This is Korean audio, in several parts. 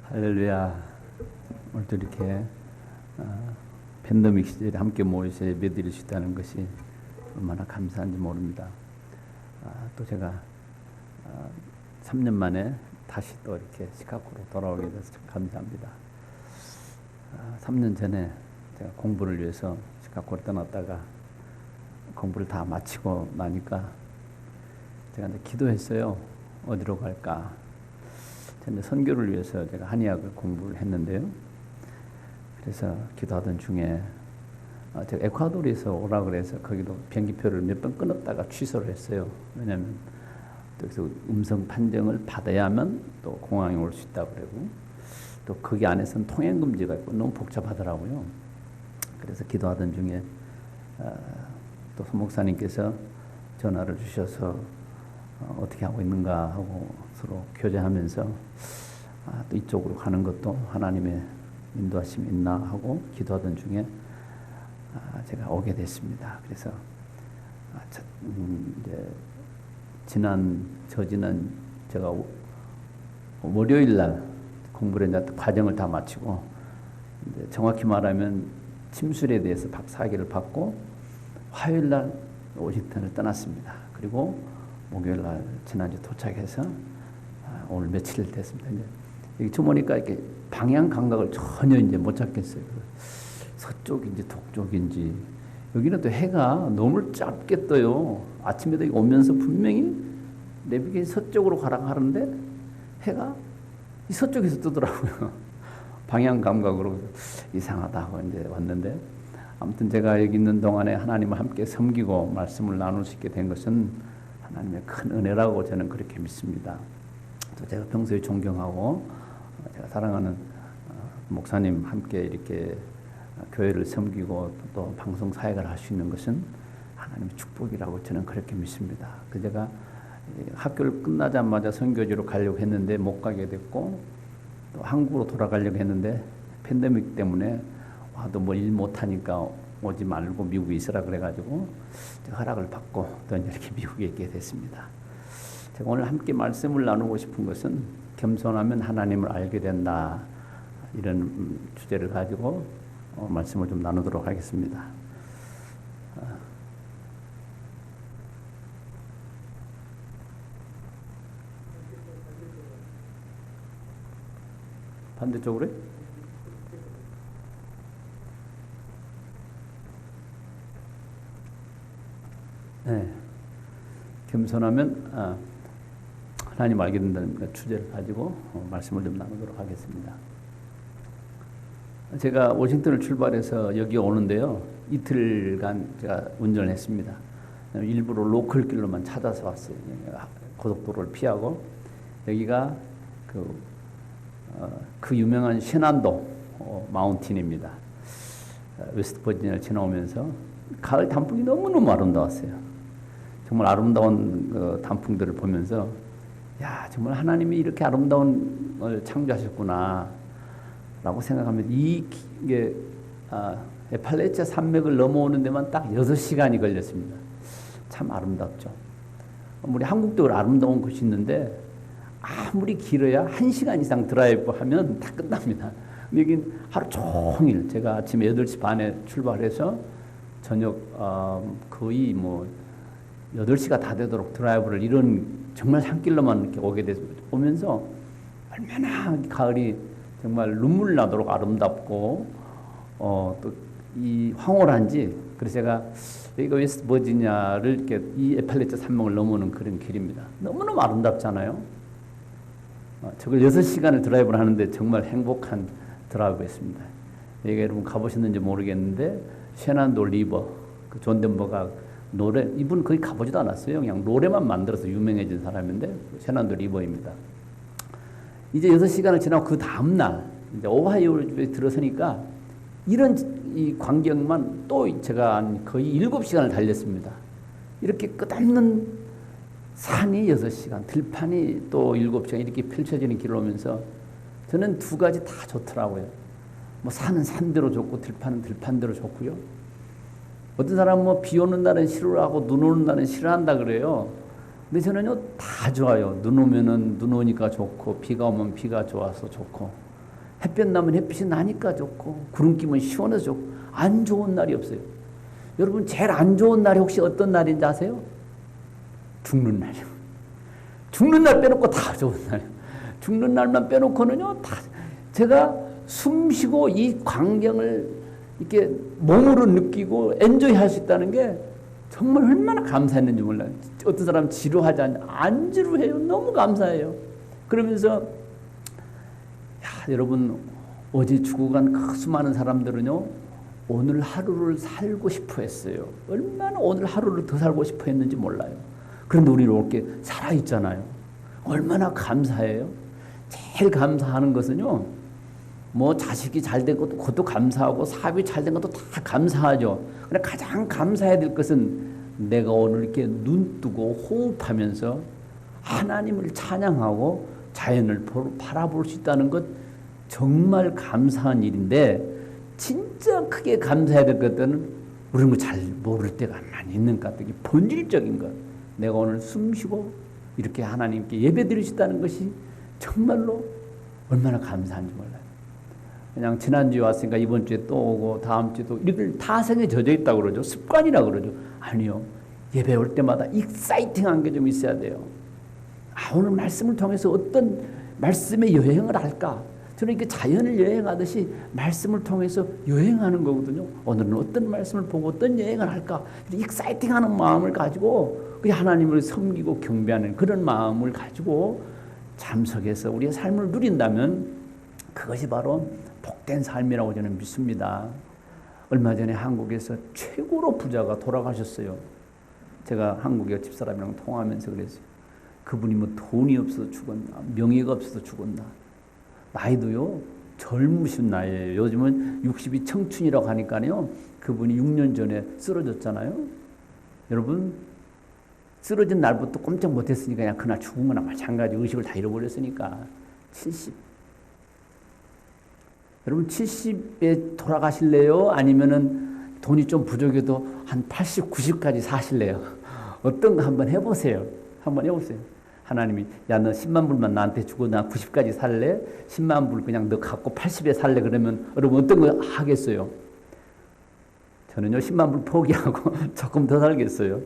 할렐루야. 오늘도 이렇게 팬데믹 시절에 함께 모여서 예배드릴 수 있다는 것이 얼마나 감사한지 모릅니다. 또 제가 3년 만에 다시 또 이렇게 시카고로 돌아오게 돼서 참 감사합니다. 3년 전에 제가 공부를 위해서 시카고를 떠났다가 공부를 다 마치고 나니까 제가 이제 기도했어요. 어디로 갈까? 선교를 위해서 제가 한의학을 공부를 했는데요. 그래서 기도하던 중에 제가 에콰도르에서 오라 그래서 거기도 비행기표를 몇 번 끊었다가 취소를 했어요. 왜냐하면 여기서 음성 판정을 받아야만 또 공항에 올 수 있다고 그러고 또 거기 안에서는 통행 금지가 있고 너무 복잡하더라고요. 그래서 기도하던 중에 또 소목사님께서 전화를 주셔서 어떻게 하고 있는가 하고 서로 교제하면서 또 이쪽으로 가는 것도 하나님의 인도하심이 있나 하고 기도하던 중에 제가 오게 됐습니다. 그래서 이제 저지난 제가 월요일 날 공부를 이제 과정을 다 마치고 이제 정확히 말하면 침술에 대해서 박사학위를 받고 화요일 날 워싱턴을 떠났습니다. 그리고 목요일 날 지난주 도착해서 오늘 며칠 됐습니다. 이제 여기 주머니까 이렇게 방향 감각을 전혀 이제 못 찾겠어요. 서쪽인지 동쪽인지. 여기는 또 해가 너무 짧게 떠요. 아침에도 오면서 분명히 내비게이션 서쪽으로 가라고 하는데 해가 이 서쪽에서 뜨더라고요. 방향 감각으로 이상하다 하고 이제 왔는데 아무튼 제가 여기 있는 동안에 하나님을 함께 섬기고 말씀을 나눌 수 있게 된 것은 하나님의 큰 은혜라고 저는 그렇게 믿습니다. 또 제가 평소에 존경하고 제가 사랑하는 목사님 함께 이렇게 교회를 섬기고 또 방송 사역을 할 수 있는 것은 하나님의 축복이라고 저는 그렇게 믿습니다. 제가 학교를 끝나자마자 선교지로 가려고 했는데 못 가게 됐고 또 한국으로 돌아가려고 했는데 팬데믹 때문에 와도 뭐 일 못하니까 오지 말고 미국에 있으라 그래가지고 허락을 받고 또 이렇게 미국에 있게 됐습니다. 제가 오늘 함께 말씀을 나누고 싶은 것은 겸손하면 하나님을 알게 된다 이런 주제를 가지고 말씀을 좀 나누도록 하겠습니다. 반대쪽으로? 네. 겸손하면 하나님 알게 된다는 주제를 가지고 말씀을 좀 나누도록 하겠습니다. 제가 워싱턴을 출발해서 여기 오는데요. 이틀간 제가 운전을 했습니다. 일부러 로컬 길로만 찾아서 왔어요. 고속도로를 피하고 여기가 그 유명한 셰난도 마운틴입니다. 웨스트 버지니아를 지나오면서 가을 단풍이 너무너무 아름다웠어요. 정말 아름다운 그 단풍들을 보면서 야 정말 하나님이 이렇게 아름다운 걸 창조하셨구나 라고 생각하면 이게 에팔레치아 산맥을 넘어오는 데만 딱 6시간이 걸렸습니다. 참 아름답죠. 우리 한국도 아름다운 곳이 있는데 아무리 길어야 1시간 이상 드라이브 하면 다 끝납니다. 여긴 하루 종일 제가 아침 8시 반에 출발해서 저녁 거의 뭐 8시가 다 되도록 드라이브를 이런 정말 산길로만 이렇게 오면서 얼마나 가을이 정말 눈물 나도록 아름답고 또 이 황홀한지 그래서 제가 여기가 웨스트 버지니아를 이렇게 이 에팔레치아 산맥을 넘어오는 그런 길입니다. 너무너무 아름답잖아요. 저걸 6시간을 드라이브를 하는데 정말 행복한 드라이브였습니다. 여기 여러분 가보셨는지 모르겠는데 셰난도 리버 그 존 덴버가 노래 이분 거의 가보지도 않았어요. 그냥 노래만 만들어서 유명해진 사람인데 셰난도 리버입니다. 이제 6시간을 지나고 그 다음날 이제 오하이오에 들어서니까 이런 이 광경만 또 제가 거의 7시간을 달렸습니다. 이렇게 끝없는 산이 6시간, 들판이 또 7시간 이렇게 펼쳐지는 길을 오면서 저는 두 가지 다 좋더라고요. 뭐 산은 산대로 좋고 들판은 들판대로 좋고요. 어떤 사람은 뭐 비 오는 날은 싫어하고 눈 오는 날은 싫어한다 그래요. 근데 저는요 다 좋아요. 눈 오면은 눈 오니까 좋고 비가 오면 비가 좋아서 좋고 햇볕 나면 햇빛이 나니까 좋고 구름 끼면 시원해서 좋고 안 좋은 날이 없어요. 여러분 제일 안 좋은 날이 혹시 어떤 날인지 아세요? 죽는 날이요. 죽는 날 빼놓고 다 좋은 날이에요. 죽는 날만 빼놓고는요 다 제가 숨 쉬고 이 광경을 이렇게 몸으로 느끼고 엔조이 할 수 있다는 게 정말 얼마나 감사했는지 몰라요. 어떤 사람은 지루하지 않냐. 안 지루해요. 너무 감사해요. 그러면서 여러분 어제 죽어간 그 수많은 사람들은요 오늘 하루를 살고 싶어 했어요. 얼마나 오늘 하루를 더 살고 싶어 했는지 몰라요. 그런데 우리는 이렇게 살아있잖아요. 얼마나 감사해요. 제일 감사하는 것은요 뭐 자식이 잘 된 것도 그것도 감사하고 사업이 잘 된 것도 다 감사하죠. 그런데 가장 감사해야 될 것은 내가 오늘 이렇게 눈 뜨고 호흡하면서 하나님을 찬양하고 자연을 바라볼 수 있다는 것 정말 감사한 일인데 진짜 크게 감사해야 될 것들은 우리는 잘 모를 때가 많이 있는 것 같아요. 본질적인 것. 내가 오늘 숨 쉬고 이렇게 하나님께 예배 드릴 수 있다는 것이 정말로 얼마나 감사한지 몰라요. 그냥 지난주에 왔으니까 이번 주에 또 오고 다음 주에도 이렇게 타성에 젖어 있다고 그러죠. 습관이라고 그러죠. 아니요. 예배 올 때마다 익사이팅한 게 좀 있어야 돼요. 오늘 말씀을 통해서 어떤 말씀의 여행을 할까? 저는 이렇게 자연을 여행하듯이 말씀을 통해서 여행하는 거거든요. 오늘은 어떤 말씀을 보고 어떤 여행을 할까? 익사이팅하는 마음을 가지고 하나님을 섬기고 경배하는 그런 마음을 가지고 참석해서 우리의 삶을 누린다면 그것이 바로 복된 삶이라고 저는 믿습니다. 얼마 전에 한국에서 최고로 부자가 돌아가셨어요. 제가 한국의 집사람이랑 통화하면서 그랬어요. 그분이 뭐 돈이 없어서 죽었나, 명예가 없어서 죽었나. 나이도요 젊으신 나이에요. 요즘은 60이 청춘이라고 하니까요. 그분이 6년 전에 쓰러졌잖아요. 여러분 쓰러진 날부터 꼼짝 못했으니까 그냥 그날 죽은 거나 마찬가지. 의식을 다 잃어버렸으니까 70. 여러분 70에 돌아가실래요? 아니면은 돈이 좀 부족해도 한 80, 90까지 사실래요? 어떤 거 한번 해보세요. 한번 해보세요. 하나님이 야 너 10만 불만 나한테 주고 나 90까지 살래? 10만 불 그냥 너 갖고 80에 살래? 그러면 여러분 어떤 거 하겠어요? 저는요 10만 불 포기하고 조금 더 살겠어요.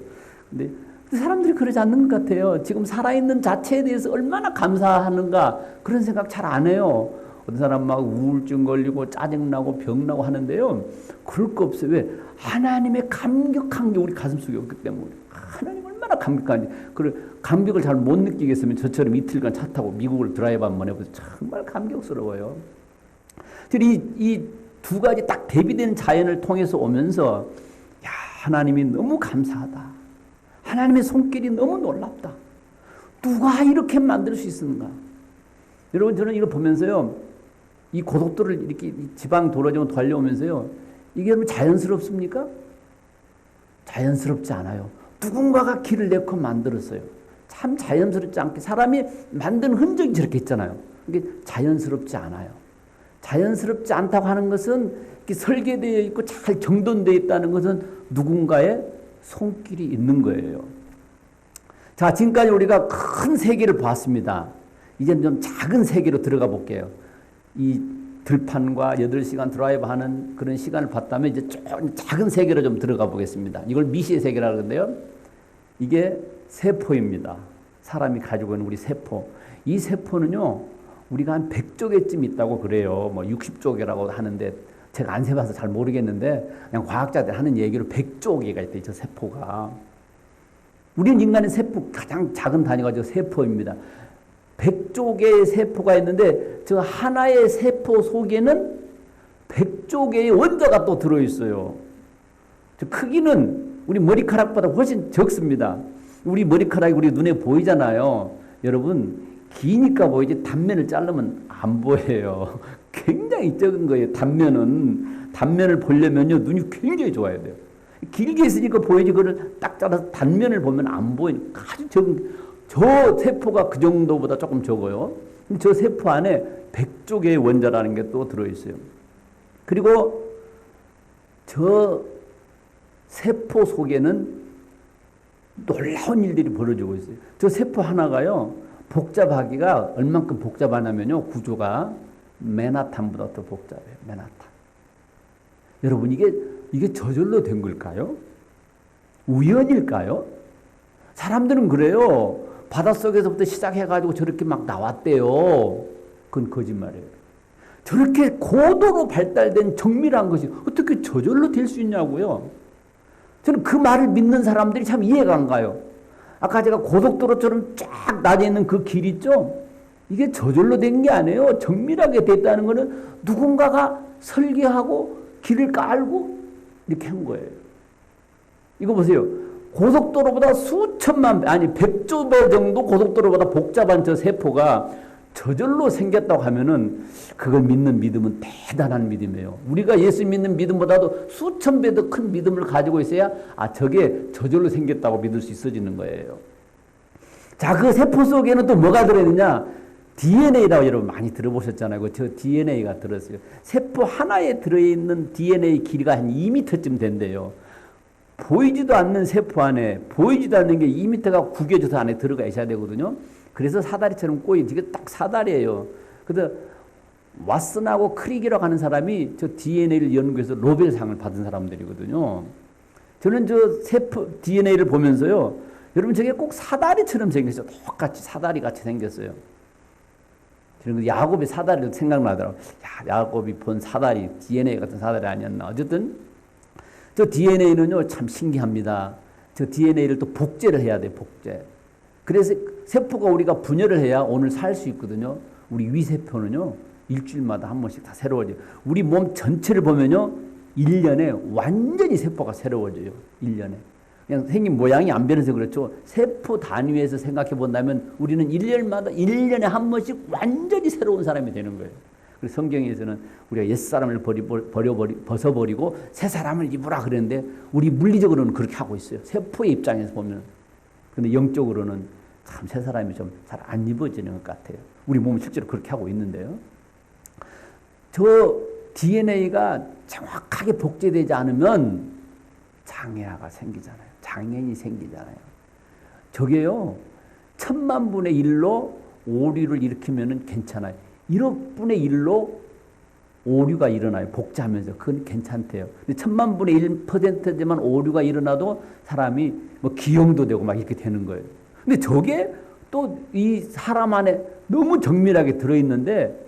근데 사람들이 그러지 않는 것 같아요. 지금 살아있는 자체에 대해서 얼마나 감사하는가 그런 생각 잘 안 해요. 어떤 사람 막 우울증 걸리고 짜증나고 병나고 하는데요. 그럴 거 없어요. 왜? 하나님의 감격한 게 우리 가슴속에 없기 때문에. 하나님 얼마나 감격한지. 그 감격을 잘 못 느끼겠으면 저처럼 이틀간 차 타고 미국을 드라이브 한번 해보세요. 정말 감격스러워요. 이 두 가지 딱 대비된 자연을 통해서 오면서 야 하나님이 너무 감사하다. 하나님의 손길이 너무 놀랍다. 누가 이렇게 만들 수 있는가? 여러분 저는 이거 보면서요. 이 고속도로를 이렇게 지방 도로 좀 달려오면서요. 이게 여러분 자연스럽습니까? 자연스럽지 않아요. 누군가가 길을 내고 만들었어요. 참 자연스럽지 않게 사람이 만든 흔적이 저렇게 있잖아요. 이게 자연스럽지 않아요. 자연스럽지 않다고 하는 것은 이렇게 설계되어 있고 잘 정돈되어 있다는 것은 누군가의 손길이 있는 거예요. 자, 지금까지 우리가 큰 세계를 봤습니다. 이제는 좀 작은 세계로 들어가 볼게요. 이 들판과 8시간 드라이브 하는 그런 시간을 봤다면 이제 좀 작은 세계로 좀 들어가 보겠습니다. 이걸 미시의 세계라고 하는데요. 이게 세포입니다. 사람이 가지고 있는 우리 세포. 이 세포는요, 우리가 한 100쪽에쯤 있다고 그래요. 뭐 60쪽이라고 하는데 제가 안 세봐서 잘 모르겠는데 그냥 과학자들 하는 얘기로 100조 개가 있대요. 저 세포가. 우리는 인간의 세포 가장 작은 단위가 저 세포입니다. 100조 개의 세포가 있는데 저 하나의 세포 속에는 100조 개의 원자가 또 들어있어요. 저 크기는 우리 머리카락보다 훨씬 적습니다. 우리 머리카락이 우리 눈에 보이잖아요. 여러분 기니까 보이지 단면을 자르면 안 보여요. 굉장히 적은 거예요. 단면을 보려면요 눈이 굉장히 좋아야 돼요. 길게 있으니까 보이지 그걸 딱 잘라서 단면을 보면 안 보이니까 아주 적은 저 세포가 그 정도보다 조금 적어요. 저 세포 안에 100조 개의 원자라는 게 또 들어있어요. 그리고 저 세포 속에는 놀라운 일들이 벌어지고 있어요. 저 세포 하나가요. 복잡하기가 얼만큼 복잡하냐면요. 구조가 맨하탄보다 더 복잡해요. 맨하탄. 여러분 이게 저절로 된 걸까요? 우연일까요? 사람들은 그래요. 바닷속에서부터 시작해가지고 저렇게 막 나왔대요. 그건 거짓말이에요. 저렇게 고도로 발달된 정밀한 것이 어떻게 저절로 될 수 있냐고요. 저는 그 말을 믿는 사람들이 참 이해가 안 가요. 아까 제가 고속도로처럼 쫙 나뉘어 있는 그 길 있죠? 이게 저절로 된 게 아니에요. 정밀하게 됐다는 것은 누군가가 설계하고 길을 깔고 이렇게 한 거예요. 이거 보세요. 고속도로보다 수천만 배, 아니 100조 배 정도 고속도로보다 복잡한 저 세포가 저절로 생겼다고 하면은 그걸 믿는 믿음은 대단한 믿음이에요. 우리가 예수 믿는 믿음보다도 수천 배 더 큰 믿음을 가지고 있어야 저게 저절로 생겼다고 믿을 수 있어지는 거예요. 자, 그 세포 속에는 또 뭐가 들어있느냐? DNA라고 여러분 많이 들어보셨잖아요. 저 DNA가 들었어요. 세포 하나에 들어있는 DNA 길이가 한 2m쯤 된대요. 보이지도 않는 세포 안에 보이지도 않는 게 2m가 구겨져서 안에 들어가 있어야 되거든요. 그래서 사다리처럼 꼬인 이게 딱 사다리예요. 그래서 왓슨하고 크릭이라고 하는 사람이 저 DNA를 연구해서 노벨상을 받은 사람들이거든요. 저는 저 세포 DNA를 보면서요. 여러분 저게 꼭 사다리처럼 생겼어요. 똑같이 사다리 같이 생겼어요. 저는 야곱의 사다리를 생각나더라고요. 야곱이 본 사다리 DNA 같은 사다리 아니었나. 어쨌든 저 DNA는요 참 신기합니다. 저 DNA를 또 복제를 해야 돼요. 복제. 그래서 세포가 우리가 분열을 해야 오늘 살 수 있거든요. 우리 위세포는요 일주일마다 한 번씩 다 새로워져요. 우리 몸 전체를 보면요 1년에 완전히 세포가 새로워져요. 1년에. 그냥 생긴 모양이 안 변해서 그렇죠. 세포 단위에서 생각해 본다면 우리는 1년에 한 번씩 완전히 새로운 사람이 되는 거예요. 그래서 성경에서는 우리가 옛사람을 벗어버리고 새 사람을 입으라 그랬는데 우리 물리적으로는 그렇게 하고 있어요. 세포의 입장에서 보면. 근데 영적으로는 참 새 사람이 좀 잘 안 입어지는 것 같아요. 우리 몸은 실제로 그렇게 하고 있는데요. 저 DNA가 정확하게 복제되지 않으면 장애아가 생기잖아요. 장애인이 생기잖아요. 저게요 1000만분의 1로 오류를 일으키면 괜찮아요. 1억분의 1로 오류가 일어나요. 복제하면서. 그건 괜찮대요. 근데 1000만분의 1%지만 오류가 일어나도 사람이 뭐 기형도 되고 막 이렇게 되는 거예요. 근데 저게 또 이 사람 안에 너무 정밀하게 들어있는데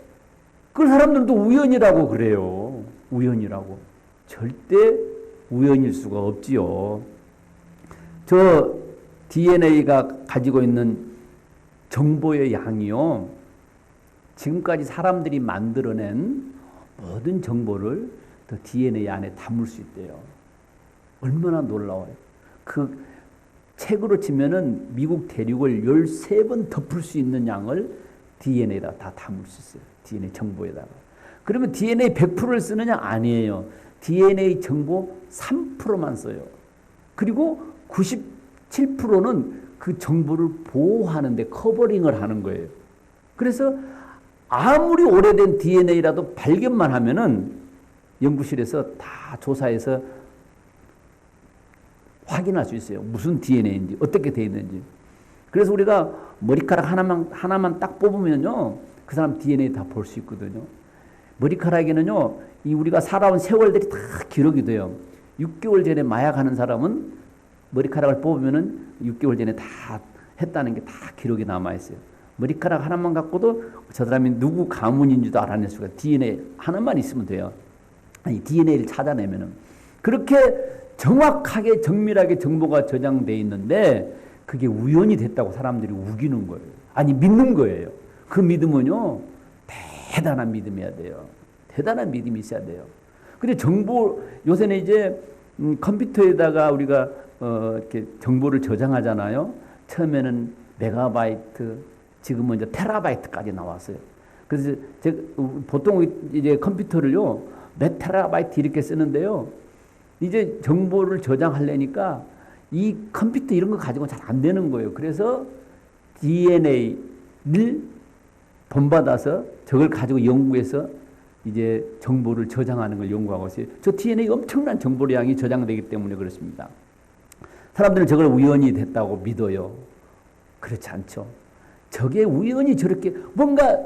그 사람들도 우연이라고 그래요. 우연이라고. 절대 우연일 수가 없지요. 저 DNA가 가지고 있는 정보의 양이요. 지금까지 사람들이 만들어낸 모든 정보를 더 DNA 안에 담을 수 있대요. 얼마나 놀라워요. 그 책으로 치면은 미국 대륙을 13번 덮을 수 있는 양을 DNA에다 다 담을 수 있어요. DNA 정보에다가. 그러면 DNA 100%를 쓰느냐? 아니에요. DNA 정보 3%만 써요. 그리고 97%는 그 정보를 보호하는데 커버링을 하는 거예요. 그래서 아무리 오래된 DNA라도 발견만 하면은 연구실에서 다 조사해서 확인할 수 있어요. 무슨 DNA인지, 어떻게 되어 있는지. 그래서 우리가 머리카락 하나만 딱 뽑으면요, 그 사람 DNA 다 볼 수 있거든요. 머리카락에는요, 이 우리가 살아온 세월들이 다 기록이 돼요. 6개월 전에 마약하는 사람은 머리카락을 뽑으면은 6개월 전에 다 했다는 게 다 기록이 남아있어요. 머리카락 하나만 갖고도 저 사람이 누구 가문인지도 알아낼 수가 있어요. DNA 하나만 있으면 돼요. 아니, DNA를 찾아내면은. 그렇게 정확하게 정밀하게 정보가 저장되어 있는데 그게 우연이 됐다고 사람들이 우기는 거예요. 아니, 믿는 거예요. 그 믿음은요, 대단한 믿음이어야 돼요. 대단한 믿음이 있어야 돼요. 근데 정보, 요새는 이제 컴퓨터에다가 우리가 이렇게 정보를 저장하잖아요. 처음에는 메가바이트, 지금은 이제 테라바이트까지 나왔어요. 그래서 보통 이제 컴퓨터를요, 몇 테라바이트 이렇게 쓰는데요. 이제 정보를 저장하려니까 이 컴퓨터 이런 거 가지고 잘 안 되는 거예요. 그래서 DNA를 본받아서 저걸 가지고 연구해서 이제 정보를 저장하는 걸 연구하고 있어요. 저 DNA 엄청난 정보량이 저장되기 때문에 그렇습니다. 사람들은 저걸 우연히 됐다고 믿어요. 그렇지 않죠. 저게 우연히 저렇게 뭔가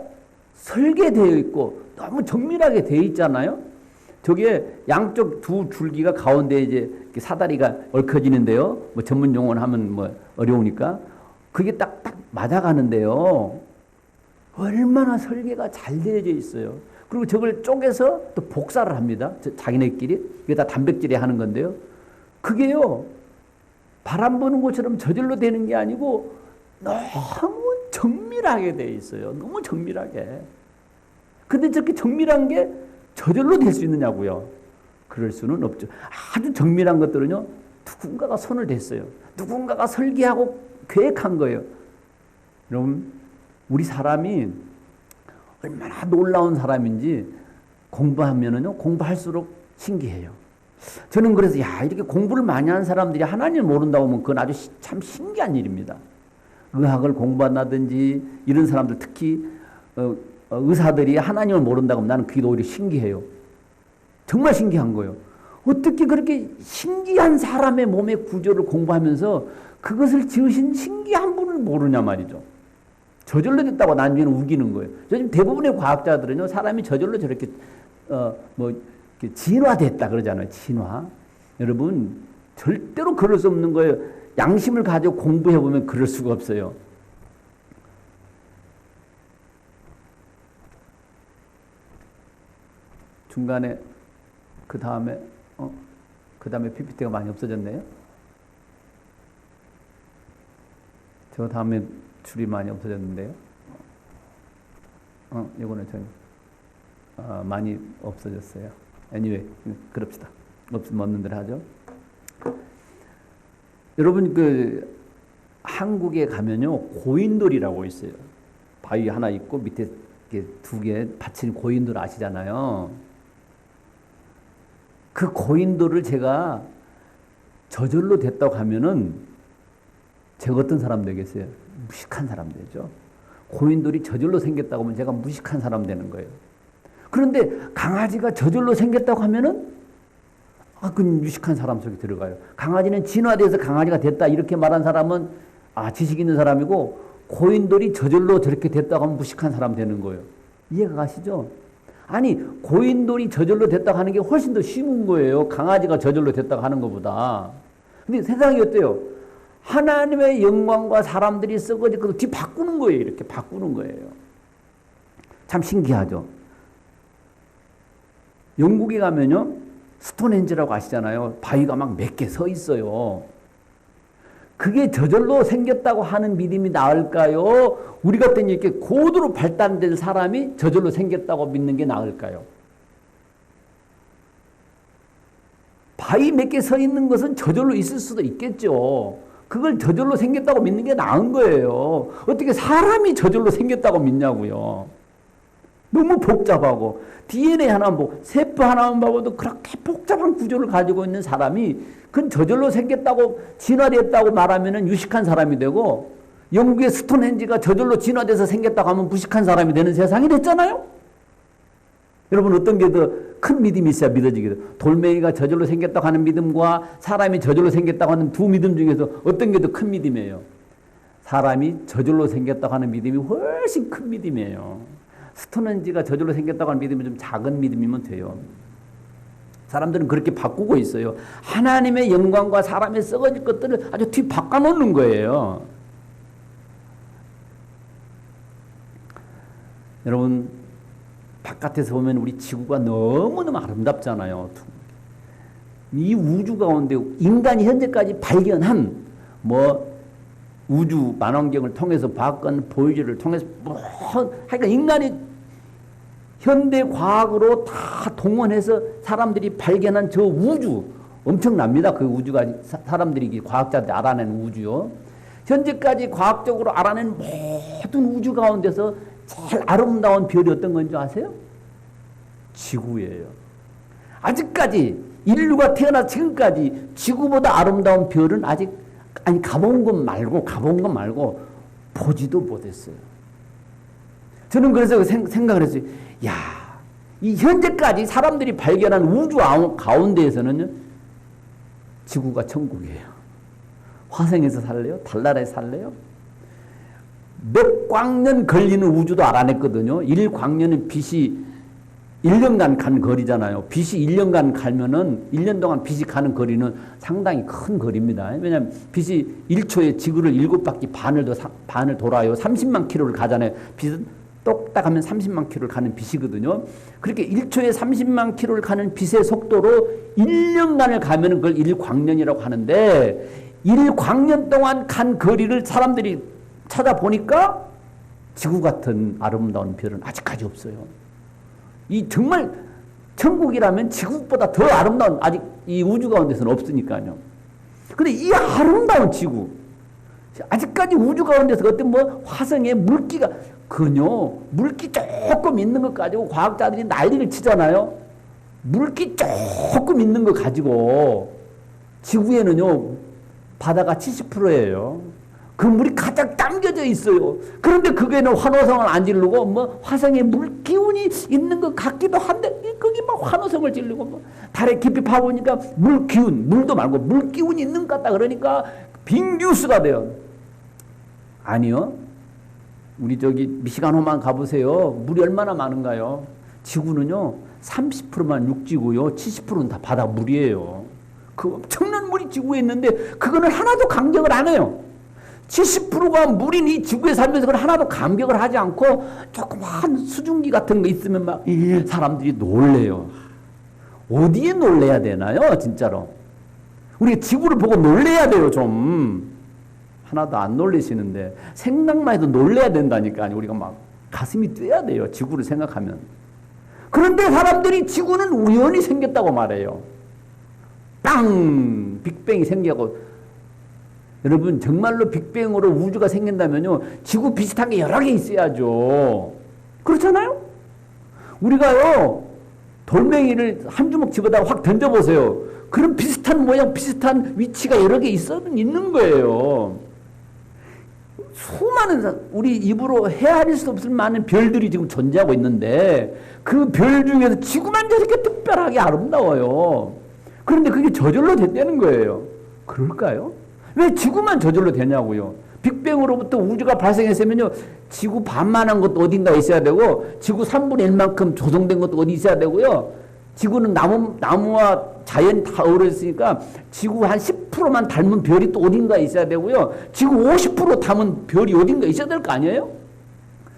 설계되어 있고 너무 정밀하게 돼 있잖아요. 저게 양쪽 두 줄기가 가운데 이제 사다리가 얽혀지는데요. 뭐 전문 용어는 하면 뭐 어려우니까 그게 딱딱 맞아가는데요. 얼마나 설계가 잘 되어져 있어요. 그리고 저걸 쪼개서 또 복사를 합니다. 자기네끼리. 그게 다 단백질이 하는 건데요. 그게요, 바람 부는 것처럼 저절로 되는 게 아니고 너무 정밀하게 돼 있어요. 너무 정밀하게. 근데 저렇게 정밀한 게 저절로 될 수 있느냐고요. 그럴 수는 없죠. 아주 정밀한 것들은요, 누군가가 손을 댔어요. 누군가가 설계하고 계획한 거예요. 여러분, 우리 사람이 얼마나 놀라운 사람인지 공부하면은요, 공부할수록 신기해요. 저는 그래서 이렇게 공부를 많이 한 사람들이 하나님을 모른다고 하면 그건 아주 참 신기한 일입니다. 의학을 공부한다든지 이런 사람들, 특히 의사들이 하나님을 모른다고 하면 나는 그게 오히려 신기해요. 정말 신기한 거예요. 어떻게 그렇게 신기한 사람의 몸의 구조를 공부하면서 그것을 지으신 신기한 분을 모르냐 말이죠. 저절로 됐다고 나중에는 우기는 거예요. 요즘 대부분의 과학자들은요, 사람이 저절로 저렇게 진화됐다 그러잖아요. 진화. 여러분, 절대로 그럴 수 없는 거예요. 양심을 가지고 공부해 보면 그럴 수가 없어요. 중간에 그 다음에 PPT가 많이 없어졌네요. 저 다음에 줄이 많이 없어졌는데요. 이거는 좀 많이 없어졌어요. anyway, 그럽시다. 없으면 없는 대로 하죠. 여러분, 한국에 가면요, 고인돌이라고 있어요. 바위 하나 있고 밑에 두 개 받친 고인돌 아시잖아요. 그 고인돌을 제가 저절로 됐다고 하면은 제가 어떤 사람 되겠어요? 무식한 사람 되죠. 고인돌이 저절로 생겼다고 하면 제가 무식한 사람 되는 거예요. 그런데 강아지가 저절로 생겼다고 하면은 그건 유식한 사람 속에 들어가요. 강아지는 진화돼서 강아지가 됐다 이렇게 말한 사람은 지식 있는 사람이고, 고인돌이 저절로 저렇게 됐다고 하면 무식한 사람 되는 거예요. 이해가 가시죠? 아니, 고인돌이 저절로 됐다고 하는 게 훨씬 더 쉬운 거예요. 강아지가 저절로 됐다고 하는 것보다. 근데 세상이 어때요? 하나님의 영광과 사람들이 썩어지고 뒤 바꾸는 거예요. 이렇게 바꾸는 거예요. 참 신기하죠? 영국에 가면요, 스톤헨지라고 아시잖아요. 바위가 막 몇 개 서 있어요. 그게 저절로 생겼다고 하는 믿음이 나을까요? 우리 같은 이렇게 고도로 발달된 사람이 저절로 생겼다고 믿는 게 나을까요? 바위 몇 개 서 있는 것은 저절로 있을 수도 있겠죠. 그걸 저절로 생겼다고 믿는 게 나은 거예요. 어떻게 사람이 저절로 생겼다고 믿냐고요. 너무 복잡하고, DNA 하나 세포 하나만 봐도 그렇게 복잡한 구조를 가지고 있는 사람이 그건 저절로 생겼다고, 진화됐다고 말하면 유식한 사람이 되고, 영국의 스톤헨지가 저절로 진화돼서 생겼다고 하면 무식한 사람이 되는 세상이 됐잖아요. 여러분, 어떤 게 더 큰 믿음이 있어야 믿어지게 돼요? 돌멩이가 저절로 생겼다고 하는 믿음과 사람이 저절로 생겼다고 하는 두 믿음 중에서 어떤 게 더 큰 믿음이에요? 사람이 저절로 생겼다고 하는 믿음이 훨씬 큰 믿음이에요. 스톤헨지가 저절로 생겼다고 하는 믿음이 좀 작은 믿음이면 돼요. 사람들은 그렇게 바꾸고 있어요. 하나님의 영광과 사람의 썩어질 것들을 아주 뒤 바꿔놓는 거예요. 여러분, 바깥에서 보면 우리 지구가 너무너무 아름답잖아요. 이 우주 가운데 인간이 현재까지 발견한 우주 만원경을 통해서 봤건 보이지를 통해서 하여간 인간이 현대 과학으로 다 동원해서 사람들이 발견한 저 우주 엄청납니다. 그 우주가 사람들이 과학자들이 알아낸 우주요. 현재까지 과학적으로 알아낸 모든 우주 가운데서 제일 아름다운 별이 어떤 건지 아세요? 지구예요. 아직까지 인류가 태어나 지금까지 지구보다 아름다운 별은 아직 가본 것 말고 보지도 못했어요. 저는 그래서 생각을 했어요. 이 현재까지 사람들이 발견한 우주 가운데에서는 지구가 천국이에요. 화성에서 살래요? 달나라에서 살래요? 몇 광년 걸리는 우주도 알아냈거든요. 1광년은 빛이 1년간 간 거리잖아요. 빛이 1년간 가면은 1년 동안 빛이 가는 거리는 상당히 큰 거리입니다. 왜냐하면 빛이 1초에 지구를 7바퀴 반을 돌아요. 30만 킬로를 가잖아요. 빛은 똑딱 하면 30만 킬로를 가는 빛이거든요. 그렇게 1초에 30만 킬로를 가는 빛의 속도로 1년간을 가면은 그걸 1광년이라고 하는데 1광년 동안 간 거리를 사람들이 찾아보니까 지구 같은 아름다운 별은 아직까지 없어요. 이 정말 천국이라면 지구보다 더 아름다운 아직 이 우주 가운데서는 없으니까요. 근데 이 아름다운 지구 아직까지 우주 가운데서 어떤 뭐 화성에 물기가 그요 물기 조금 있는 것 가지고 과학자들이 난리를 치잖아요. 물기 조금 있는 거 가지고 지구에는요 바다가 70%예요. 그 물이 가득 담겨져 있어요. 그런데 그게는 환호성을 안 지르고 뭐 화성에 물 기운이 있는 것 같기도 한데 거기 막 환호성을 지르고 뭐 달에 깊이 파보니까 물 기운 물도 말고 물 기운이 있는 것 같다 그러니까 빅뉴스가 돼요. 아니요. 우리 저기 미시간호만 가보세요. 물이 얼마나 많은가요? 지구는요 30%만 육지고요 70%는 다 바닷물이에요. 그 엄청난 물이 지구에 있는데 그거는 하나도 감격을 안 해요. 70%가 물인 이 지구에 살면서 그걸 하나도 감격을 하지 않고 조그만 수증기 같은 거 있으면 막 사람들이 놀래요. 어디에 놀래야 되나요? 진짜로. 우리가 지구를 보고 놀래야 돼요. 좀. 하나도 안 놀리시는데 생각만 해도 놀래야 된다니까. 우리가 막 가슴이 뛰어야 돼요. 지구를 생각하면. 그런데 사람들이 지구는 우연히 생겼다고 말해요. 땅! 빅뱅이 생기고 여러분 정말로 빅뱅으로 우주가 생긴다면요 지구 비슷한 게 여러 개 있어야죠. 그렇잖아요? 우리가요 돌멩이를 한 주먹 집어다가 확 던져보세요. 그런 비슷한 모양 비슷한 위치가 여러 개 있는 거예요. 수많은 우리 입으로 헤아릴 수 없을 많은 별들이 지금 존재하고 있는데 그 별 중에서 지구만 저렇게 특별하게 아름다워요. 그런데 그게 저절로 됐다는 거예요. 그럴까요? 왜 지구만 저절로 되냐고요. 빅뱅으로부터 우주가 발생했으면요 지구 반만한 것도 어딘가 있어야 되고 지구 3분의 1만큼 조성된 것도 어디 있어야 되고요. 지구는 나무와 자연이 다 어우러졌으니까 지구 한 10%만 닮은 별이 또 어딘가 있어야 되고요. 지구 50% 닮은 별이 어딘가 있어야 될 거 아니에요?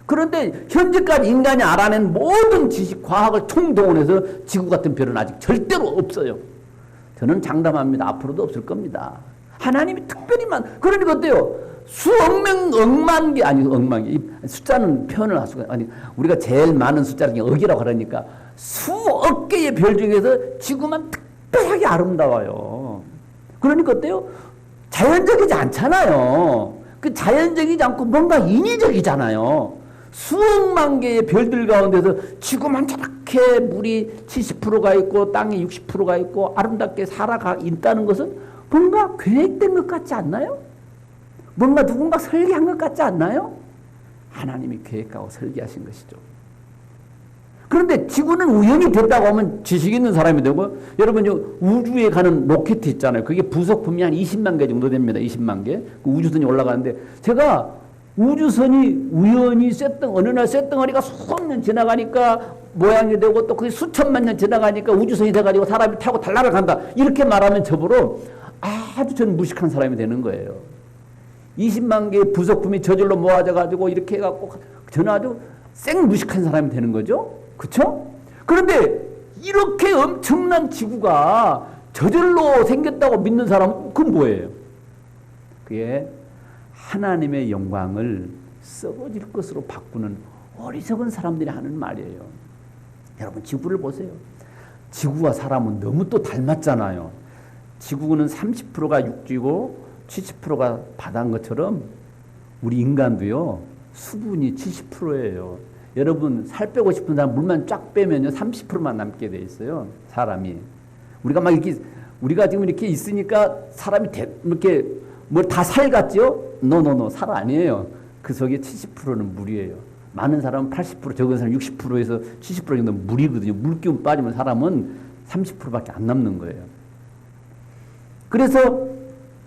그런데 현재까지 인간이 알아낸 모든 지식, 과학을 총동원해서 지구 같은 별은 아직 절대로 없어요. 저는 장담합니다. 앞으로도 없을 겁니다. 하나님이 특별히만 그러니까 어때요? 수억 명, 억만 개 아니 억만 개 숫자는 표현을 할 수가 아니 우리가 제일 많은 숫자는 억이라고 하니까 수억 개의 별 중에서 지구만 특별하게 아름다워요. 그러니까 어때요? 자연적이지 않잖아요. 그 자연적이지 않고 뭔가 인위적이잖아요. 수억만 개의 별들 가운데서 지구만 저렇게 물이 70%가 있고 땅이 60%가 있고 아름답게 살아가 있다는 것은 뭔가 계획된 것 같지 않나요? 뭔가 누군가 설계한 것 같지 않나요? 하나님이 계획하고 설계하신 것이죠. 그런데 지구는 우연히 됐다고 하면 지식 있는 사람이 되고 여러분 우주에 가는 로켓 있잖아요. 그게 부속품이 한 20만 개 정도 됩니다. 20만 개. 그 우주선이 올라가는데 제가 우주선이 우연히 어느 날 쇳덩어리가 수억 년 지나가니까 모양이 되고 또 그게 수천만 년 지나가니까 우주선이 돼가지고 사람이 타고 달나라를 간다. 이렇게 말하면 저보로 아주 전 무식한 사람이 되는 거예요. 20만 개의 부속품이 저절로 모아져가지고 이렇게 해갖고 저는 아주 생무식한 사람이 되는 거죠. 그쵸? 그런데 이렇게 엄청난 지구가 저절로 생겼다고 믿는 사람은 그건 뭐예요? 그게 하나님의 영광을 썩어질 것으로 바꾸는 어리석은 사람들이 하는 말이에요. 여러분 지구를 보세요. 지구와 사람은 너무 또 닮았잖아요. 지구는 30%가 육지고 70%가 바다인 것처럼 우리 인간도요 수분이 70%예요. 여러분 살 빼고 싶은 사람 물만 쫙 빼면요 30%만 남게 돼 있어요. 사람이 우리가 막 이렇게 우리가 지금 이렇게 있으니까 사람이 이렇게 뭐 다 살 같죠? 노노노 살 아니에요. 그 속에 70%는 물이에요. 많은 사람은 80% 적은 사람 60%에서 70% 정도는 물이거든요. 물기운 빠지면 사람은 30%밖에 안 남는 거예요. 그래서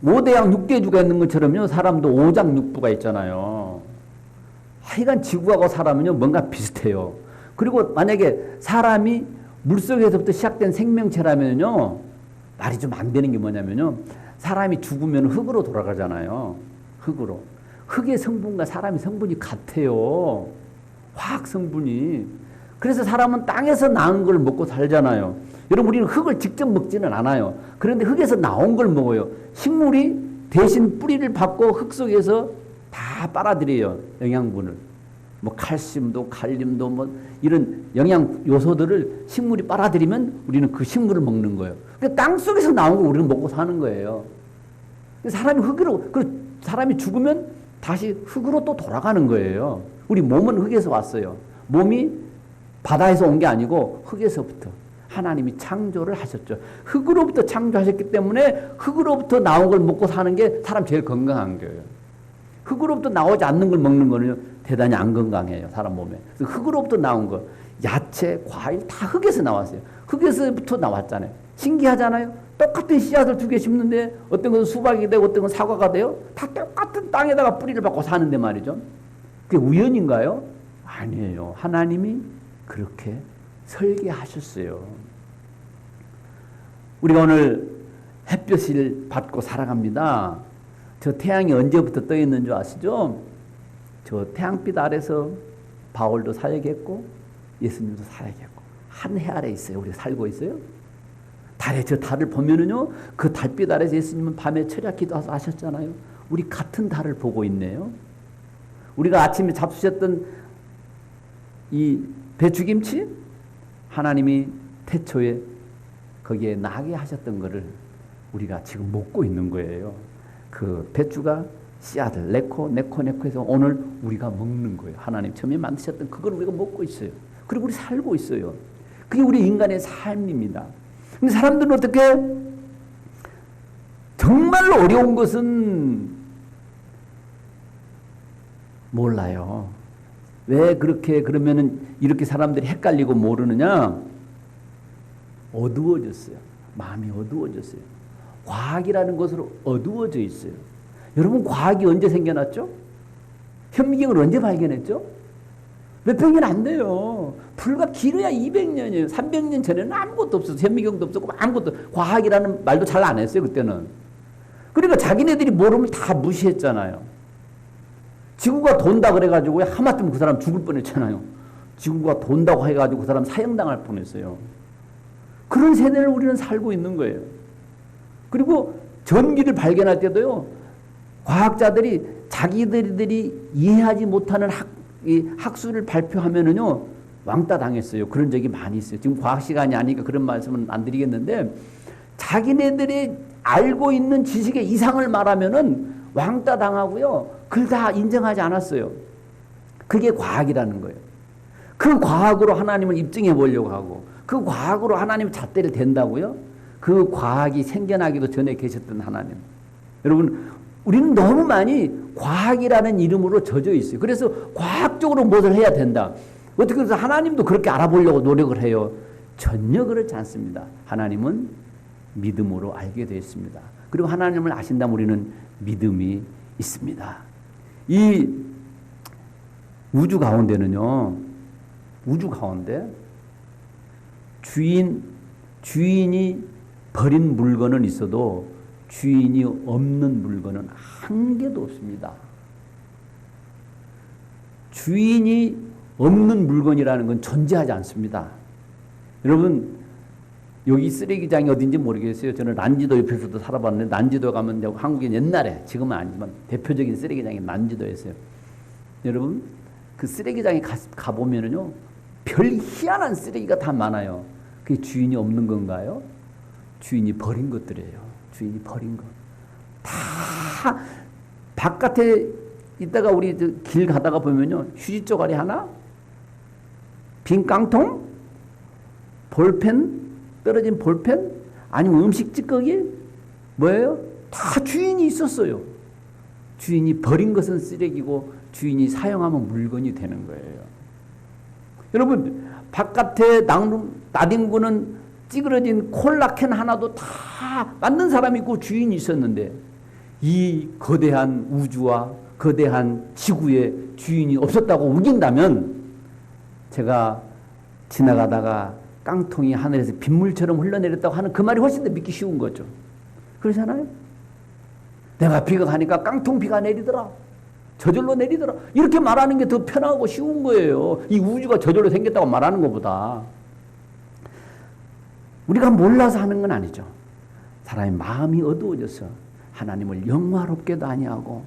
5대양 6대주가 있는 것처럼요 사람도 5장 6부가 있잖아요. 하여간 지구하고 사람은요 뭔가 비슷해요. 그리고 만약에 사람이 물속에서부터 시작된 생명체라면요, 말이 좀 안 되는 게 뭐냐면요, 사람이 죽으면 흙으로 돌아가잖아요. 흙으로. 흙의 성분과 사람의 성분이 같아요. 화학 성분이. 그래서 사람은 땅에서 나온 걸 먹고 살잖아요. 여러분, 우리는 흙을 직접 먹지는 않아요. 그런데 흙에서 나온 걸 먹어요. 식물이 대신 뿌리를 받고 흙 속에서 다 빨아들여요. 영양분을. 뭐 칼슘도 칼륨도 뭐 이런 영양 요소들을 식물이 빨아들이면 우리는 그 식물을 먹는 거예요. 그러니까 땅 속에서 나온 걸 우리는 먹고 사는 거예요. 사람이 흙으로, 사람이 죽으면 다시 흙으로 또 돌아가는 거예요. 우리 몸은 흙에서 왔어요. 몸이 바다에서 온 게 아니고 흙에서부터 하나님이 창조를 하셨죠. 흙으로부터 창조하셨기 때문에 흙으로부터 나온 걸 먹고 사는 게 사람 제일 건강한 거예요. 흙으로부터 나오지 않는 걸 먹는 거는 대단히 안 건강해요. 사람 몸에. 그래서 흙으로부터 나온 거, 야채, 과일 다 흙에서 나왔어요. 흙에서부터 나왔잖아요. 신기하잖아요. 똑같은 씨앗을 2개 심는데 어떤 것은 수박이 되고 어떤 건 사과가 돼요. 다 똑같은 땅에다가 뿌리를 받고 사는데 말이죠. 그게 우연인가요? 아니에요. 하나님이 그렇게 설계하셨어요. 우리가 오늘 햇볕을 받고 살아갑니다. 저 태양이 언제부터 떠 있는 줄 아시죠? 저 태양빛 아래서 바울도 사역했고 예수님도 사역했고 한 해 아래 있어요. 우리가 살고 있어요. 달에 저 달을 보면은요, 그 달빛 아래서 예수님은 밤에 철야 기도하셨잖아요. 우리 같은 달을 보고 있네요. 우리가 아침에 잡수셨던 이 배추김치, 하나님이 태초에 거기에 나게 하셨던 것을 우리가 지금 먹고 있는 거예요. 그 배추가 씨앗을 내고 해서 오늘 우리가 먹는 거예요. 하나님 처음에 만드셨던 그걸 우리가 먹고 있어요. 그리고 우리 살고 있어요. 그게 우리 인간의 삶입니다. 근데 사람들은 어떻게 정말로 어려운 것은 몰라요. 왜 그렇게 그러면은 이렇게 사람들이 헷갈리고 모르느냐? 어두워졌어요. 마음이 어두워졌어요. 과학이라는 것으로 어두워져 있어요. 여러분, 과학이 언제 생겨났죠? 현미경을 언제 발견했죠? 몇백 년 안 돼요. 불과 길어야 200년이에요. 300년 전에는 아무것도 없었어요. 현미경도 없었고 아무것도. 과학이라는 말도 잘 안 했어요, 그때는. 그러니까 자기네들이 모르면 다 무시했잖아요. 지구가 돈다 그래가지고 하마터면 그 사람 죽을 뻔했잖아요. 지구가 돈다고 해가지고 그 사람 사형당할 뻔했어요. 그런 세대를 우리는 살고 있는 거예요. 그리고 전기를 발견할 때도요, 과학자들이 자기들이 이해하지 못하는 학술을 발표하면은요, 왕따 당했어요. 그런 적이 많이 있어요. 지금 과학 시간이 아니니까 그런 말씀은 안 드리겠는데, 자기네들이 알고 있는 지식의 이상을 말하면은 왕따 당하고요, 그걸 다 인정하지 않았어요. 그게 과학이라는 거예요. 그 과학으로 하나님을 입증해 보려고 하고, 그 과학으로 하나님의 잣대를 댄다고요? 그 과학이 생겨나기도 전에 계셨던 하나님. 여러분, 우리는 너무 많이 과학이라는 이름으로 젖어 있어요. 그래서 과학적으로 무엇을 해야 된다. 어떻게 해서 하나님도 그렇게 알아보려고 노력을 해요. 전혀 그렇지 않습니다. 하나님은 믿음으로 알게 되어 있습니다. 그리고 하나님을 아신다면 우리는 믿음이 있습니다. 이 우주 가운데는요, 우주 가운데 주인이 버린 물건은 있어도 주인이 없는 물건은 한 개도 없습니다. 주인이 없는 물건이라는 건 존재하지 않습니다. 여러분, 여기 쓰레기장이 어딘지 모르겠어요. 저는 난지도 옆에서도 살아봤는데, 난지도 가면 한국엔 옛날에, 지금은 아니지만 대표적인 쓰레기장이 난지도였어요. 여러분, 그 쓰레기장에 가보면은요, 별 희한한 쓰레기가 다 많아요. 그게 주인이 없는 건가요? 주인이 버린 것들이에요. 주인이 버린 것. 다 바깥에 있다가 우리 길 가다가 보면요, 휴지 쪼가리 하나, 빈 깡통, 볼펜, 떨어진 볼펜, 아니면 음식 찌꺼기, 뭐예요? 다 주인이 있었어요. 주인이 버린 것은 쓰레기고 주인이 사용하면 물건이 되는 거예요. 여러분, 바깥에 나뒹구는 찌그러진 콜라캔 하나도 다 만든 사람이 있고 주인이 있었는데, 이 거대한 우주와 거대한 지구에 주인이 없었다고 우긴다면, 제가 지나가다가 깡통이 하늘에서 빗물처럼 흘러내렸다고 하는 그 말이 훨씬 더 믿기 쉬운 거죠. 그러잖아요. 내가 비가 가니까 깡통 비가 내리더라. 저절로 내리더라. 이렇게 말하는 게 더 편하고 쉬운 거예요. 이 우주가 저절로 생겼다고 말하는 것보다. 우리가 몰라서 하는 건 아니죠. 사람의 마음이 어두워져서 하나님을 영화롭게도 아니하고,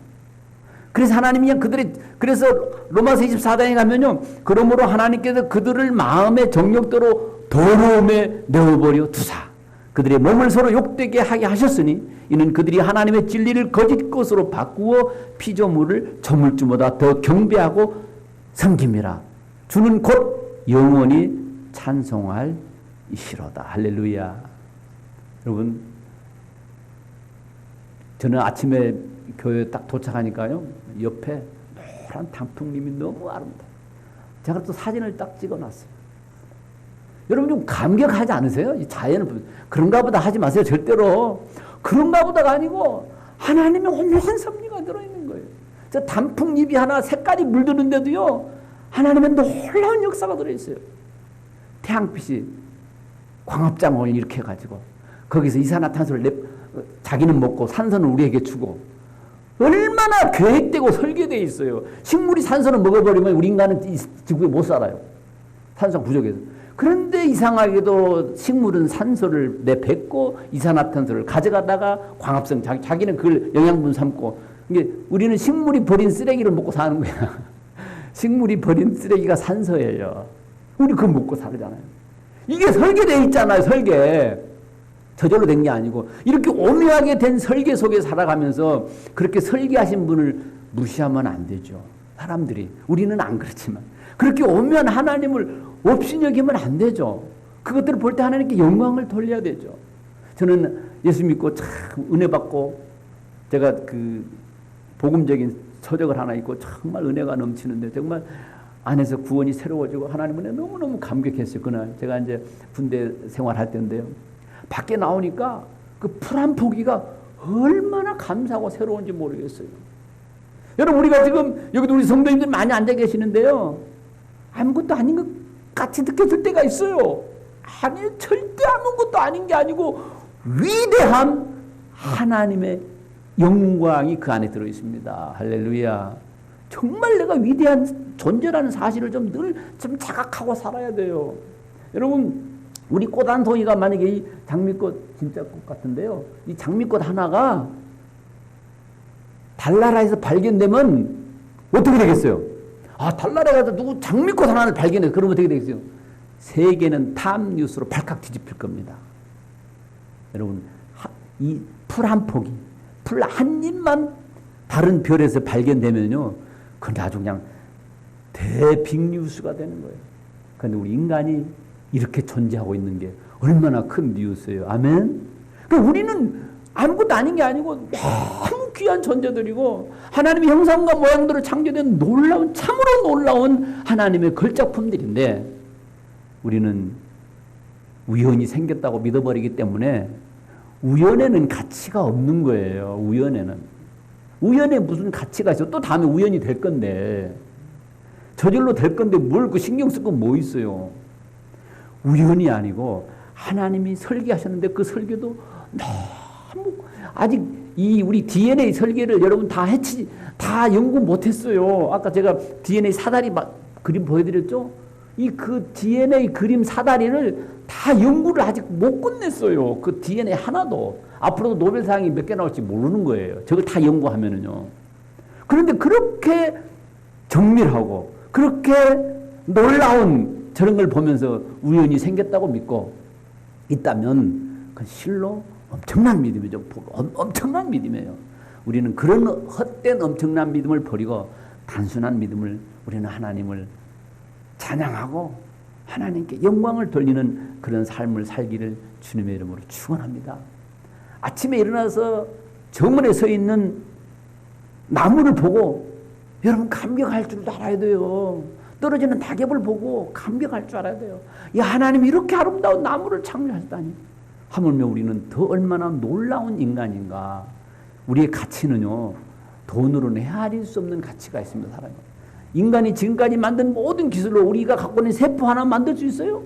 그래서 하나님이 그래서 로마서 24장에 가면요, 그러므로 하나님께서 그들을 마음의 정욕대로 더러움에 내어버려 두사 그들의 몸을 서로 욕되게 하게 하셨으니 이는 그들이 하나님의 진리를 거짓 것으로 바꾸어 피조물을 저물주보다 더 경배하고 섬김이라. 주는 곧 영원히 찬송할 이시로다. 할렐루야. 여러분, 저는 아침에 교회 딱 도착하니까요, 옆에 노란 단풍님이 너무 아름다워요. 제가 또 사진을 딱 찍어놨어요. 여러분 좀 감격하지 않으세요? 이 자연을 보면. 그런가 보다 하지 마세요. 절대로. 그런가 보다가 아니고 하나님의 온전한 섭리가 들어있는 거예요. 저 단풍잎이 하나 색깔이 물드는데도요, 하나님의 놀라운 역사가 들어있어요. 태양빛이 광합장을 이렇게 해가지고 거기서 이산화탄소를 자기는 먹고 산소는 우리에게 주고, 얼마나 계획되고 설계되어 있어요. 식물이 산소를 먹어버리면 우리 인간은 이 지구에 못 살아요. 산소가 부족해서. 그런데 이상하게도 식물은 산소를 내뱉고 이산화탄소를 가져가다가 광합성, 자기는 그걸 영양분 삼고, 이게 우리는 식물이 버린 쓰레기를 먹고 사는 거야. 식물이 버린 쓰레기가 산소예요. 우리 그거 먹고 살잖아요. 이게 설계되어 있잖아요. 설계. 저절로 된 게 아니고, 이렇게 오묘하게 된 설계 속에 살아가면서 그렇게 설계하신 분을 무시하면 안 되죠. 사람들이. 우리는 안 그렇지만 그렇게 오묘한 하나님을 없이 여기면 안 되죠. 그것들을 볼 때 하나님께 영광을 돌려야 되죠. 저는 예수 믿고 참 은혜 받고, 제가 그 복음적인 서적을 하나 읽고 정말 은혜가 넘치는데, 정말 안에서 구원이 새로워지고 하나님 은혜 너무너무 감격했어요. 그날 제가 이제 군대 생활할 때인데요, 밖에 나오니까 그 풀 한 포기가 얼마나 감사하고 새로운지 모르겠어요. 여러분, 우리가 지금 여기도 우리 성도님들 많이 앉아 계시는데요, 아무것도 아닌 것 같이 느껴질 때가 있어요. 아니, 절대 아무것도 아닌 게 아니고 위대한 하나님의 영광이 그 안에 들어있습니다. 할렐루야. 정말 내가 위대한 존재라는 사실을 좀 늘 좀 자각하고 살아야 돼요. 여러분, 우리 꽃 한 송이가 만약에 이 장미꽃, 진짜 꽃 같은데요, 이 장미꽃 하나가 달나라에서 발견되면 어떻게 되겠어요? 아, 달나라에 가서 누구 장미꽃 하나를 발견해. 그러면 어떻게 되겠어요? 세계는 탑뉴스로 발칵 뒤집힐 겁니다. 여러분, 이 풀 한 포기, 풀 한 잎만 다른 별에서 발견되면요, 그건 아주 그냥 대빅뉴스가 되는 거예요. 그런데 우리 인간이 이렇게 존재하고 있는 게 얼마나 큰 뉴스예요. 아멘? 그러니까 우리는 아무것도 아닌 게 아니고 너무 귀한 존재들이고, 하나님의 형상과 모양대로 창조된 놀라운, 참으로 놀라운 하나님의 걸작품들인데, 우리는 우연히 생겼다고 믿어버리기 때문에 우연에는 가치가 없는 거예요. 우연에 무슨 가치가 있어? 또 다음에 우연이 될 건데, 저절로 될 건데 뭘 그 신경 쓸 건 뭐 있어요? 우연이 아니고 하나님이 설계하셨는데 그 설계도 너무, 아직 이 우리 DNA 설계를 여러분 다 연구 못했어요. 아까 제가 DNA 사다리 그림 보여드렸죠? 그 DNA 그림 사다리를 다 연구를 아직 못 끝냈어요. 그 DNA 하나도. 앞으로도 노벨상이 몇 개 나올지 모르는 거예요. 저걸 다 연구하면은요. 그런데 그렇게 정밀하고 그렇게 놀라운 저런 걸 보면서 우연히 생겼다고 믿고 있다면 그건 실로 엄청난 믿음이죠. 엄청난 믿음이에요. 우리는 그런 헛된 엄청난 믿음을 버리고 단순한 믿음을, 우리는 하나님을 찬양하고 하나님께 영광을 돌리는 그런 삶을 살기를 주님의 이름으로 축원합니다. 아침에 일어나서 정문에 서 있는 나무를 보고 여러분 감격할 줄도 알아야 돼요. 떨어지는 낙엽을 보고 감격할 줄 알아야 돼요. 야, 하나님이 이렇게 아름다운 나무를 창조하셨다니. 하물며 우리는 더 얼마나 놀라운 인간인가. 우리의 가치는요, 돈으로는 헤아릴 수 없는 가치가 있습니다. 사람이. 인간이 지금까지 만든 모든 기술로 우리가 갖고 있는 세포 하나 만들 수 있어요?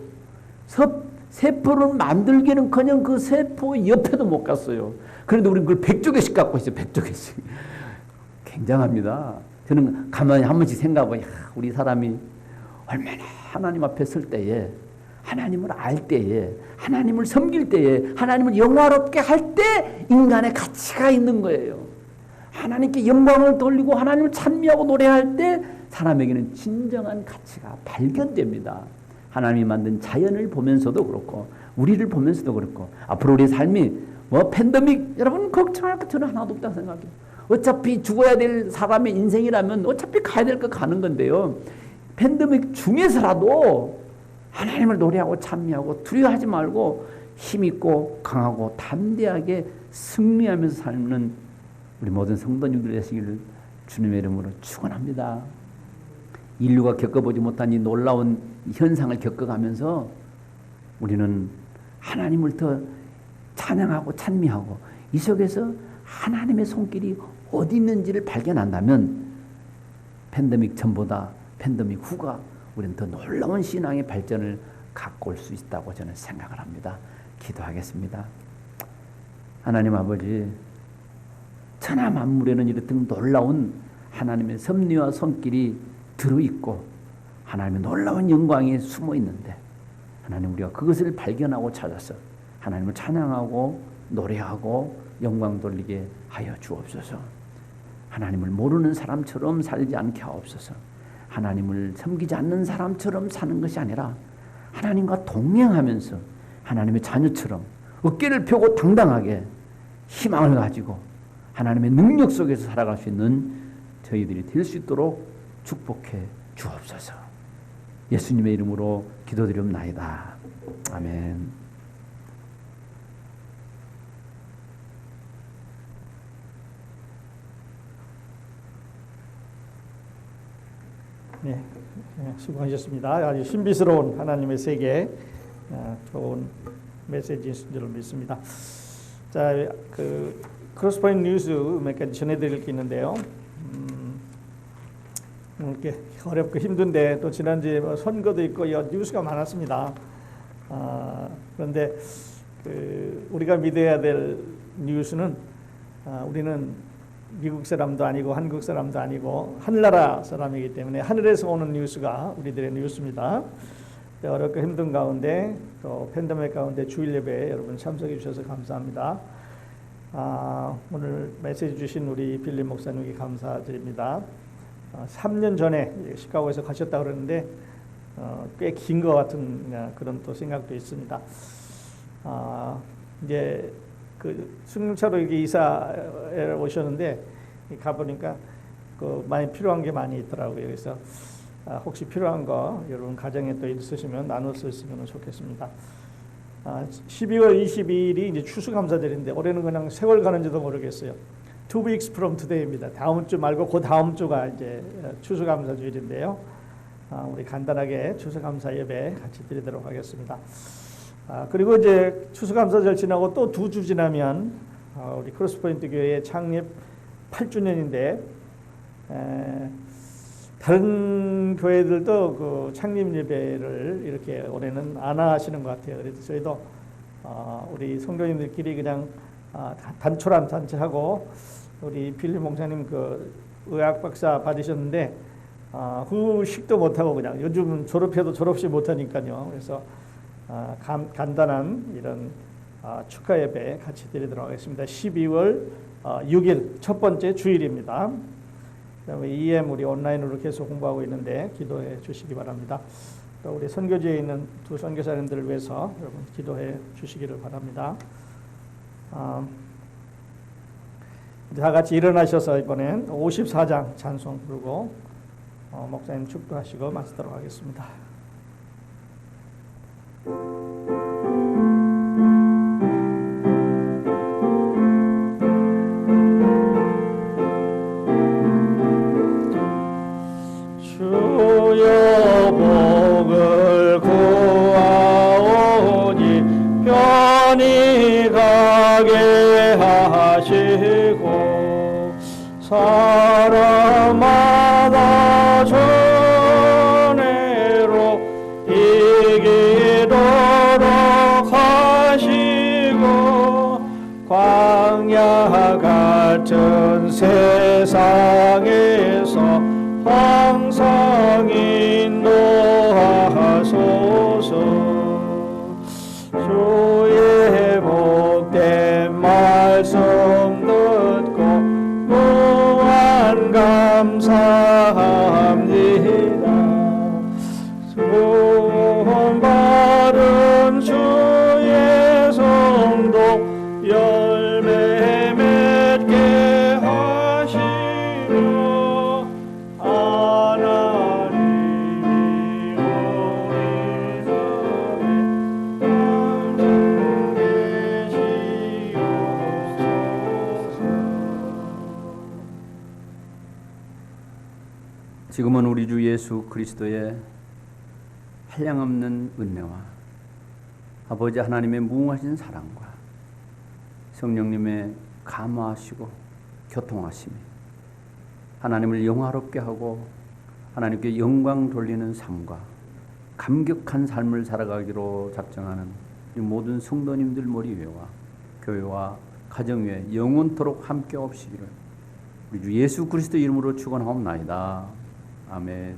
세포를 만들기는커녕 그 세포 옆에도 못 갔어요. 그런데 우리는 그걸 100조 개씩 갖고 있어요. 100조 개씩. 굉장합니다. 저는 가만히 한 번씩 생각해봐요. 우리 사람이 얼마나 하나님 앞에 설 때에, 하나님을 알 때에, 하나님을 섬길 때에, 하나님을 영화롭게 할 때 인간의 가치가 있는 거예요. 하나님께 영광을 돌리고 하나님을 찬미하고 노래할 때 사람에게는 진정한 가치가 발견됩니다. 하나님이 만든 자연을 보면서도 그렇고 우리를 보면서도 그렇고 앞으로 우리의 삶이 팬데믹 여러분 걱정할 것 저는 하나도 없다고 생각해요. 어차피 죽어야 될 사람의 인생이라면 어차피 가야 될 거 가는 건데요. 팬데믹 중에서라도 하나님을 노래하고 찬미하고 두려워하지 말고 힘있고 강하고 담대하게 승리하면서 삶는 우리 모든 성도님들 되시기를 주님의 이름으로 축원합니다. 인류가 겪어보지 못한 이 놀라운 현상을 겪어가면서 우리는 하나님을 더 찬양하고 찬미하고 이 속에서 하나님의 손길이 어디 있는지를 발견한다면 팬데믹 전보다 팬데믹 후가 우리는 더 놀라운 신앙의 발전을 갖고 올 수 있다고 저는 생각을 합니다. 기도하겠습니다. 하나님 아버지, 천하 만물에는 이렇듯 놀라운 하나님의 섭리와 손길이 들어있고 하나님의 놀라운 영광이 숨어 있는데 하나님 우리가 그것을 발견하고 찾아서 하나님을 찬양하고 노래하고 영광 돌리게 하여 주옵소서. 하나님을 모르는 사람처럼 살지 않게 하옵소서. 하나님을 섬기지 않는 사람처럼 사는 것이 아니라 하나님과 동행하면서 하나님의 자녀처럼 어깨를 펴고 당당하게 희망을 가지고 하나님의 능력 속에서 살아갈 수 있는 저희들이 될 수 있도록 축복해 주옵소서. 예수님의 이름으로 기도드리옵나이다. 아멘. 네, 수고하셨습니다. 아주 신비스러운 하나님의 세계, 좋은 메시지인 줄 믿습니다. 자, 크로스포인트 뉴스 몇 가지 전해드릴 게 있는데요. 이렇게 어렵고 힘든데 또 지난주에 선거도 있고 뉴스가 많았습니다. 그런데 우리가 믿어야 될 뉴스는 우리는 미국 사람도 아니고 한국 사람도 아니고 하늘나라 사람이기 때문에 하늘에서 오는 뉴스가 우리들의 뉴스입니다. 어렵고 힘든 가운데 또 팬데믹 가운데 주일 예배에 여러분 참석해 주셔서 감사합니다. 오늘 메시지 주신 우리 빌리 목사님께 감사드립니다. 3년 전에 시카고에서 가셨다고 그러는데 꽤 긴 것 같은 그런 또 생각도 있습니다. 이제 승용차로 이렇게 이사에 오셨는데 가보니까 많이 필요한 게 많이 있더라고요. 그래서 혹시 필요한 거 여러분 가정에 또 있으시면 나눌 수 있으면 좋겠습니다. 12월 22일이 이제 추수감사절인데 올해는 그냥 세월 가는지도 모르겠어요. 2 weeks from today입니다. 다음 주 말고 그 다음 주가 이제 추수감사주일인데요. 우리 간단하게 추수감사 예배 같이 드리도록 하겠습니다. 그리고 이제 추수감사절 지나고 또 2주 지나면 우리 크로스포인트 교회 창립 8주년인데 다른 교회들도 그 창립 예배를 이렇게 올해는 안 하시는 것 같아요. 그래서 저희도 우리 성도님들끼리 그냥 단촐한 단체하고 우리 빌리 목사님 그 의학 박사 받으셨는데 후식도 못하고 그냥 요즘 졸업해도 졸업식 못하니까요. 그래서 간단한 이런 축하 예배 같이 드리도록 하겠습니다. 12월 6일 첫 번째 주일입니다. 그다음에 EM 우리 온라인으로 계속 공부하고 있는데 기도해 주시기 바랍니다. 또 우리 선교지에 있는 두 선교사님들을 위해서 여러분 기도해 주시기를 바랍니다. 다 같이 일어나셔서 이번엔 54장 찬송 부르고 목사님 축도하시고 마치도록 하겠습니다. 주여 복을 구하오니 편히 가게 하시고 사람마다 주 되도록 하시고 광야 같은 세상에서 항상 인도하소서. 주의 복된 말씀 듣고 무한 감사합니다. 수고한 바른 주의 성도 열매 맺게 하시며 하나님이 우리 속에 항상 계시옵소서. 지금은 우리 주 예수 그리스도의 한량없는 은혜와 아버지 하나님의 무궁하신 사랑과 성령님의 감화하시고 교통하심이 하나님을 영화롭게 하고 하나님께 영광 돌리는 삶과 감격한 삶을 살아가기로 작정하는 이 모든 성도님들 머리 위와 교회와 가정 위에 영원토록 함께 없시기를 우리 주 예수 그리스도 이름으로 축원하옵나이다. 아멘.